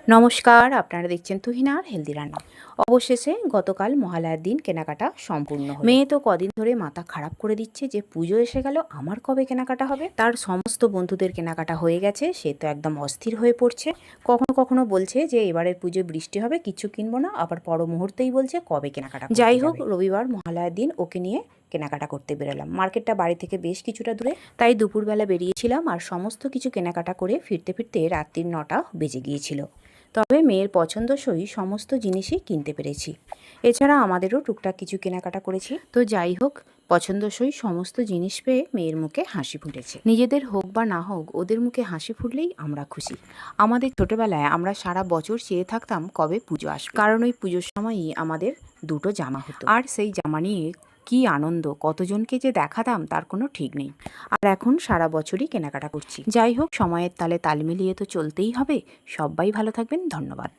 নমস্কার, আপনারা দেখছেন তুহিনার হেলদি রান্না। অবশেষে গতকাল মহালয়ার দিন কেনাকাটা সম্পূর্ণ হলো। মেয়ে তো কদিন ধরে মাথা খারাপ করে দিচ্ছে যে পুজো এসে গেল, আমার কবে কেনাকাটা হবে। তার সমস্ত বন্ধুদের কেনাকাটা হয়ে গেছে, সে তো একদম অস্থির হয়ে পড়ছে। কখনো কখনো বলছে যে এবারের পুজোয় বৃষ্টি হবে, কিছু কিনবো না, আবার পর মুহূর্তেই বলছে কবে কেনাকাটা। যাই হোক, রবিবার মহালয়ার দিন ওকে নিয়ে কেনাকাটা করতে বেরোলাম। মার্কেটটা বাড়ি থেকে বেশ কিছুটা দূরে, তাই দুপুরবেলা বেরিয়েছিলাম আর সমস্ত কিছু কেনাকাটা করে ফিরতে ফিরতে রাত্রির 9টা বেজে গিয়েছিল। তবে মেয়ের পছন্দসই সমস্ত জিনিসই কিনতে পেরেছি। এছাড়া আমাদেরও টুকটাক কিছু কেনাকাটা করেছি। তো যাই হোক, পছন্দসই সমস্ত জিনিস পেয়ে মেয়ের মুখে হাসি ফুটেছে। নিজেদের হোক বা না হোক, ওদের মুখে হাসি ফুটলেই আমরা খুশি। আমাদের ছোটবেলায় আমরা সারা বছর চেয়ে থাকতাম কবে পুজো আসবে, কারণ ওই পুজোর সময়ই আমাদের দুটো জামা হতো। আর সেই জামা নিয়ে কি আনন্দ, কতজনকে যে দেখাতাম তার কোনো ঠিক নেই। আর এখন সারা বছরই কেনাকাটা করছি। যাই হোক, সময়ের তালে তাল মিলিয়ে তো চলতেই হবে। সবাই ভালো থাকবেন, ধন্যবাদ।